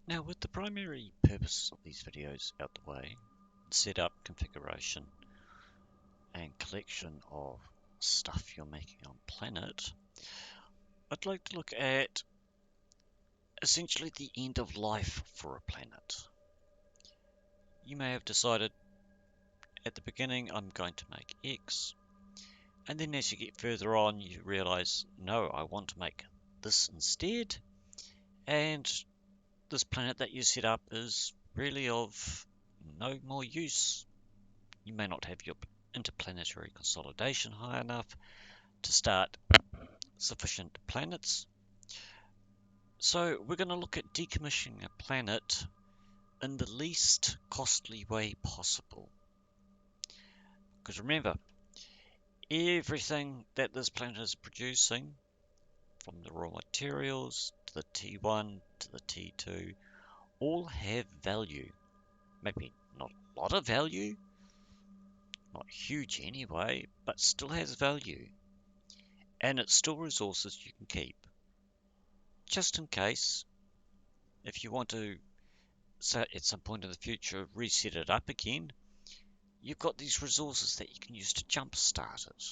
Now, with the primary purpose of these videos out the way, setup, configuration, and collection of stuff you're making on planet, I'd like to look at essentially the end of life for a planet. You may have decided at the beginning I'm going to make X, and then as you get further on you realize, no, I want to make this instead, and this planet that you set up is really of no more use. You may not have your interplanetary consolidation high enough to start sufficient planets. So we're going to look at decommissioning a planet in the least costly way possible. Because remember, everything that this planet is producing, from the raw materials to the T1 to the T2, all have value. Maybe not a lot of value, not huge anyway, but still has value. And it's still resources you can keep. Just in case, if you want to, say at some point in the future, reset it up again, you've got these resources that you can use to jumpstart it.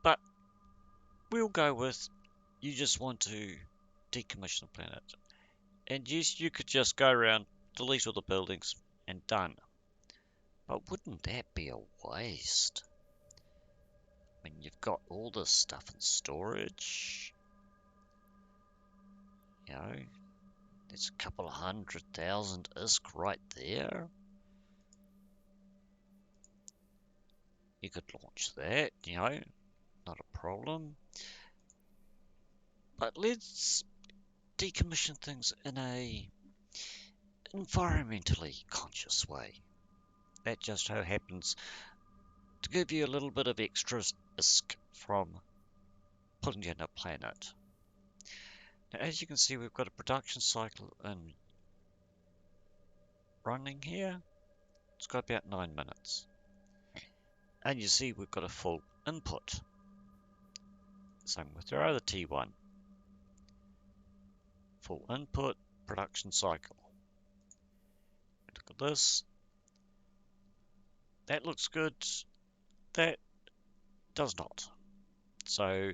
But we'll go with, you just want to decommission the planet. And yes, you could just go around, delete all the buildings, and done. But wouldn't that be a waste? I mean, you've got all this stuff in storage. You know, there's a couple of 100,000 ISK right there. You could launch that, you know, not a problem. But let's decommission things in a environmentally conscious way. That just so happens to give you a little bit of extra ISK from putting down a planet. Now, as you can see, we've got a production cycle in running here. It's got about 9 minutes. And you see we've got a full input. Same with our other T1. Full input, production cycle. Look at this. That looks good. That does not. So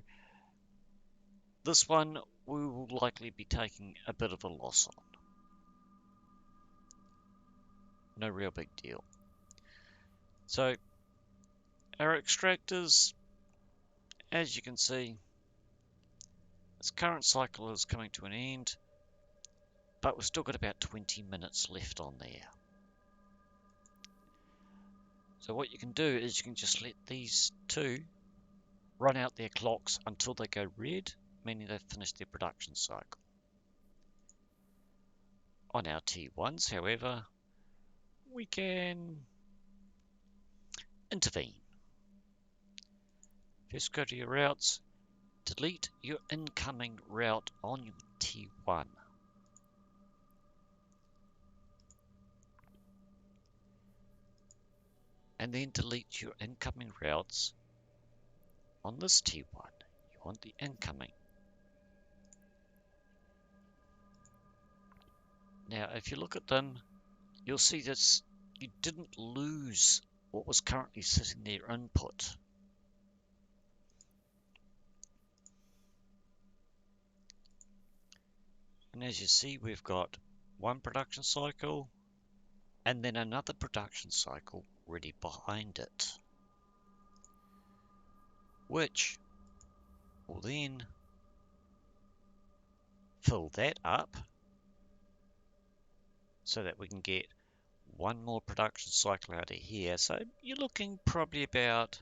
this one we will likely be taking a bit of a loss on. No real big deal. So our extractors, as you can see, its current cycle is coming to an end, but we've still got about 20 minutes left on there. So what you can do is you can just let these two run out their clocks until they go red, meaning they've finished their production cycle. On our T1s, however, we can intervene. First go to your routes, delete your incoming route on your T1. And then delete your incoming routes on this T1. You want the incoming. Now, if you look at them, you'll see that you didn't lose what was currently sitting there input. And as you see, we've got one production cycle and then another production cycle ready behind it, which will then fill that up so that we can get one more production cycle out of here. So you're looking probably about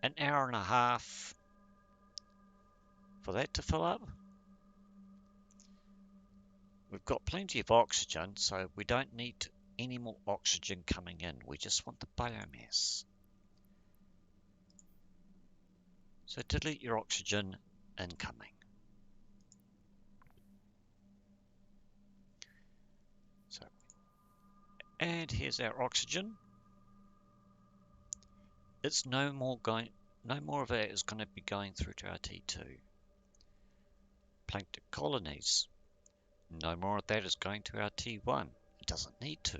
an hour and a half for that to fill up. We've got plenty of oxygen, so we don't need any more oxygen coming in. We just want the biomass. So delete your oxygen incoming. So, and here's our oxygen. It's no more of it is going to be going through to our T2. Plankton colonies. No more of that is going to our T1. It doesn't need to.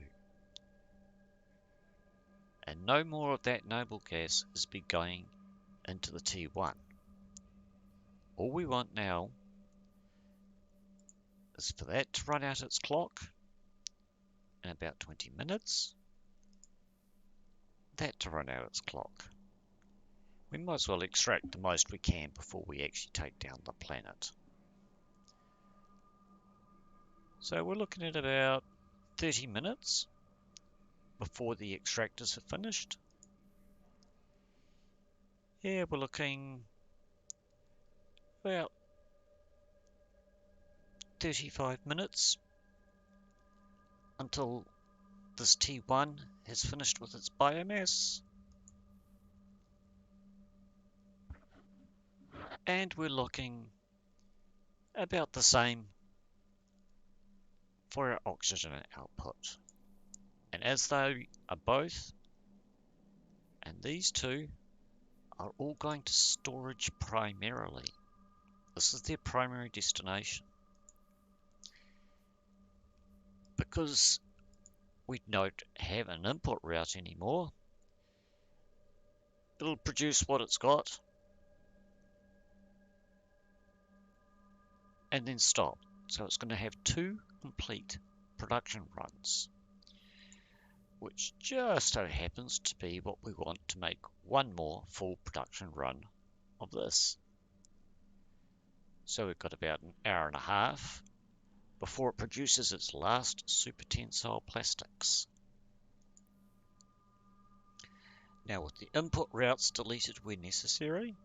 And no more of that noble gas is be going into the T1. All we want now is for that to run out its clock in about 20 minutes. That to run out its clock. We might as well extract the most we can before we actually take down the planet. So we're looking at about 30 minutes before the extractors are finished. Here we're looking about 35 minutes until this T1 has finished with its biomass. And we're looking about the same for our oxygen output. And as they are both, and these two are all going to storage primarily. This is their primary destination. Because we don't have an input route anymore, it'll produce what it's got and then stop. So it's going to have two complete production runs, which just so happens to be what we want to make one more full production run of this. So we've got about an hour and a half before it produces its last super tensile plastics. Now with the input routes deleted where necessary,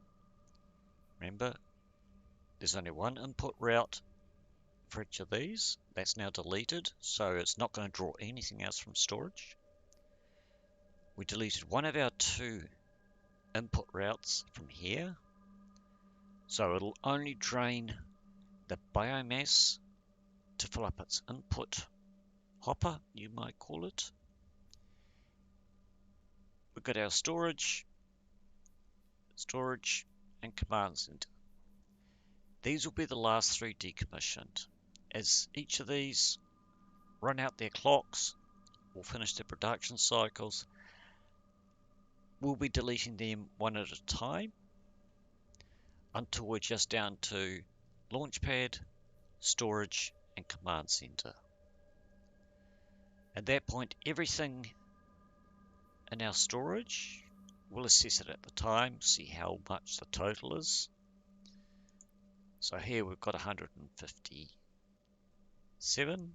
remember there's only one input route for each of these. That's now deleted, so it's not going to draw anything else from storage. We deleted one of our two input routes from here, so it'll only drain the biomass to fill up its input hopper, you might call it. We've got our storage and command center. These will be the last three decommissioned. As each of these run out their clocks or finish their production cycles, we'll be deleting them one at a time until we're just down to launchpad, storage, and command center. At that point, everything in our storage, we'll assess it at the time, see how much the total is. So here we've got 157.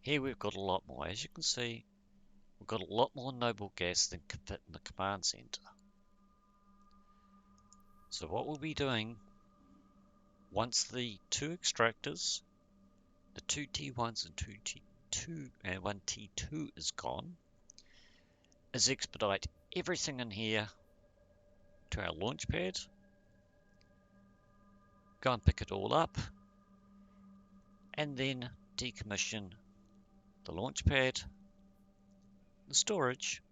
Here we've got a lot more. As you can see, we've got a lot more noble gas than can fit in the command center. So what we'll be doing, once the two extractors, the two T1s and one T2 is gone, is expedite everything in here to our launch pad, go and pick it all up, and then decommission the launch pad, the storage,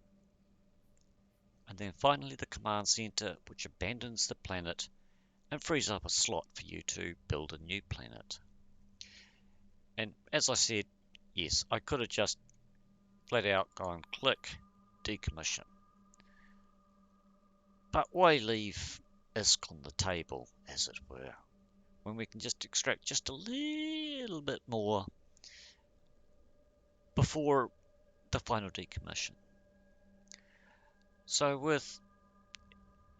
and then finally the command center, which abandons the planet and frees up a slot for you to build a new planet. And as I said, yes, I could have just flat out gone click decommission. But why leave ISK on the table, as it were, when we can just extract just a little bit more before the final decommission. So with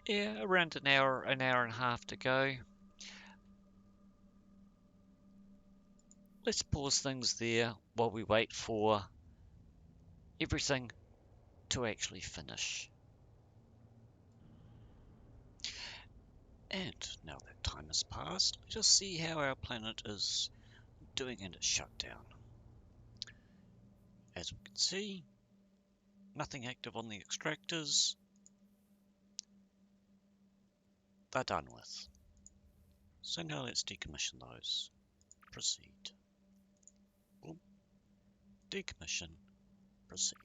around an hour and a half to go, let's pause things there while we wait for everything to actually finish. And now that time has passed, let us see how our planet is doing in its shutdown. As we can see, nothing active on the extractors. They're done with. So now let's decommission those. Proceed. Decommission. Proceed.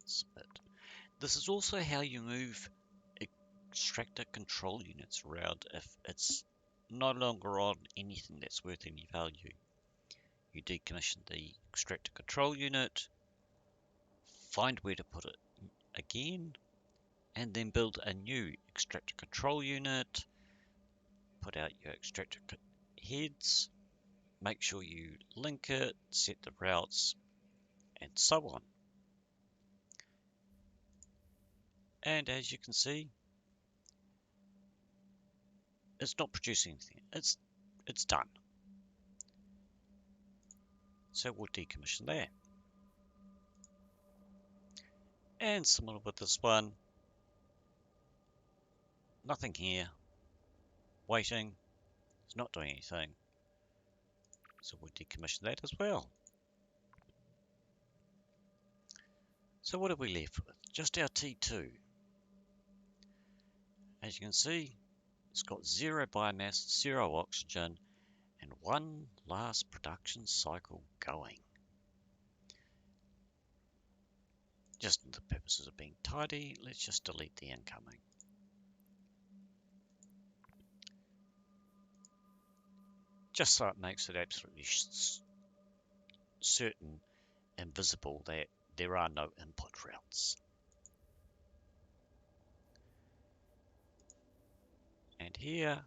Submit. This is also how you move extractor control units around if it's no longer on anything that's worth any value. You decommission the extractor control unit, find where to put it again, and then build a new extractor control unit, put out your extractor heads, make sure you link it, set the routes, and so on. And as you can see, it's not producing anything. It's done. So we'll decommission that. And similar with this one, nothing here, waiting, it's not doing anything. So we'll decommission that as well. So what are we left with? Just our T2. As you can see, it's got 0 biomass, 0 oxygen, and one last production cycle going. Just for the purposes of being tidy, let's just delete the incoming. Just so it makes it absolutely certain and visible that there are no input routes. And here,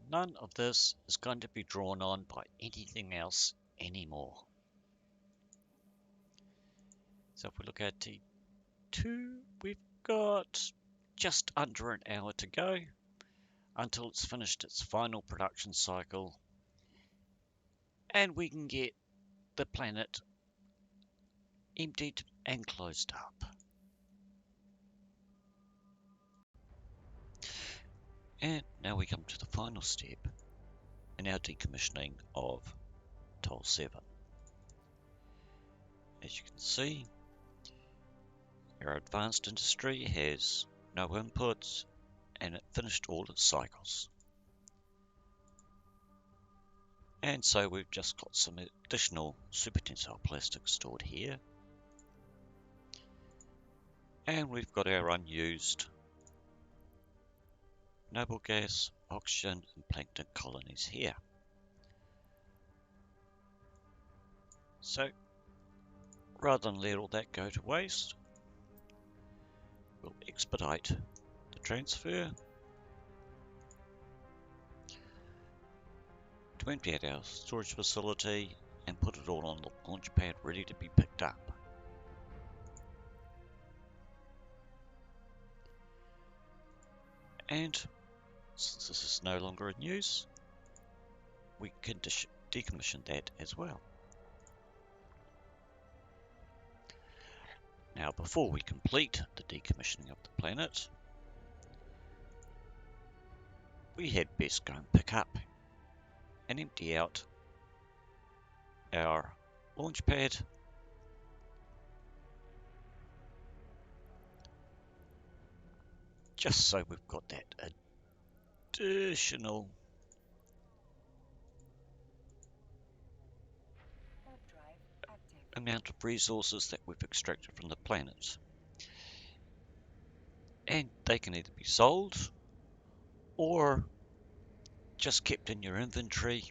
none of this is going to be drawn on by anything else anymore. So if we look at T2, we've got just under an hour to go until it's finished its final production cycle, and we can get the planet emptied and closed up. And now we come to the final step in our decommissioning of Toll 7. As you can see, our advanced industry has no inputs and it finished all its cycles. And so we've just got some additional super tensile plastic stored here. And we've got our unused noble gas, oxygen and plankton colonies here. So rather than let all that go to waste, we'll expedite the transfer to empty out our storage facility and put it all on the launch pad ready to be picked up. And since this is no longer in use, we can decommission that as well. Now before we complete the decommissioning of the planet, we had best go and pick up and empty out our launch pad just so we've got that additional amount of resources that we've extracted from the planet. And they can either be sold or just kept in your inventory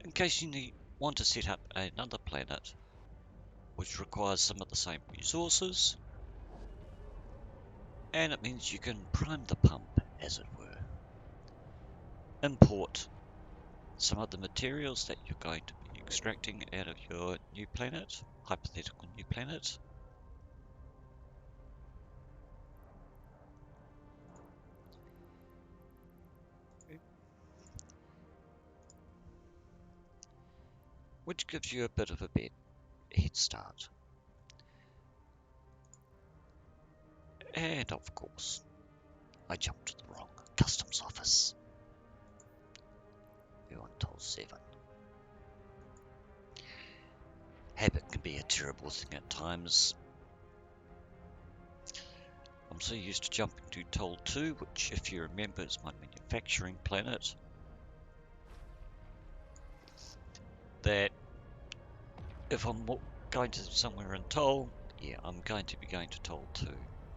in case you want to set up another planet which requires some of the same resources, and it means you can prime the pump, as it were. Import some of the materials that you're going to be extracting out of your new planet, hypothetical new planet. Which gives you a bit of a head start. And of course, I jumped to the wrong customs office. We're on Toll 7. Habit can be a terrible thing at times. I'm so used to jumping to Toll 2, which, if you remember, is my manufacturing planet, that if I'm going to somewhere in Toll, yeah, I'm going to be going to Toll 2.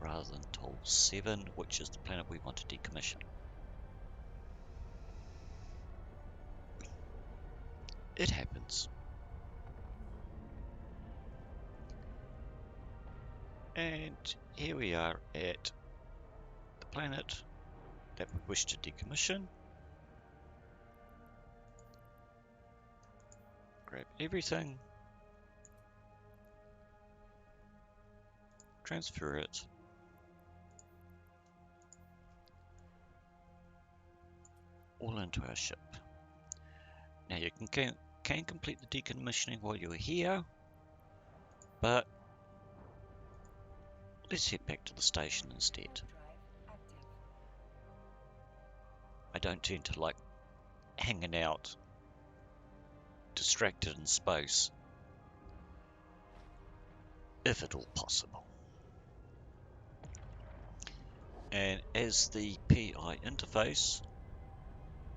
rather than Toll 7, which is the planet we want to decommission. It happens. And here we are at the planet that we wish to decommission. Grab everything, transfer it, all into our ship. Now you can complete the decommissioning while you're here, but let's head back to the station instead. I don't tend to like hanging out distracted in space, if at all possible. And as the PI interface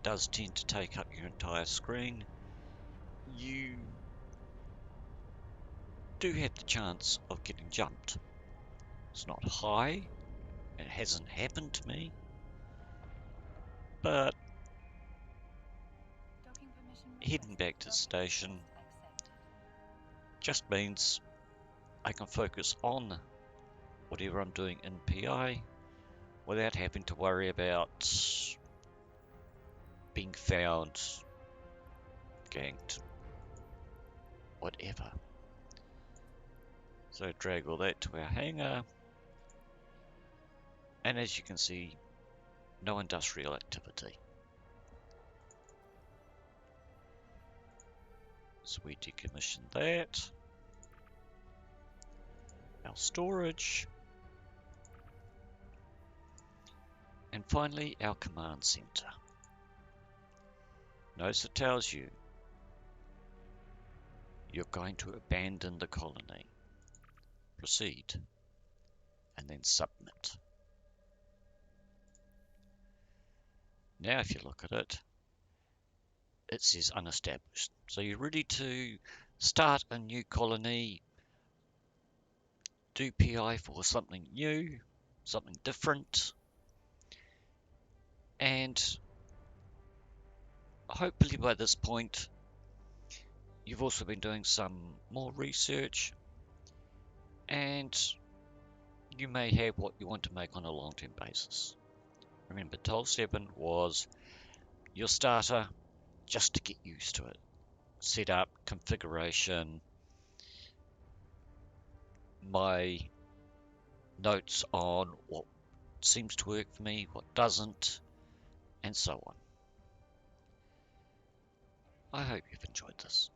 does tend to take up your entire screen, you do have the chance of getting jumped. It's not high, it hasn't happened to me, but heading back to the station just means I can focus on whatever I'm doing in PI without having to worry about being found, ganked, whatever. So drag all that to our hangar, and as you can see, no industrial activity. So we decommission that. Our storage. And finally, our command center. Notice it tells you you're going to abandon the colony. Proceed. And then submit. Now if you look at it, it says unestablished. So you're ready to start a new colony, do PI for something new, something different, and hopefully by this point you've also been doing some more research and you may have what you want to make on a long-term basis. Remember, Toll 7 was your starter just to get used to it. Setup, configuration, my notes on what seems to work for me, what doesn't, and so on. I hope you've enjoyed this.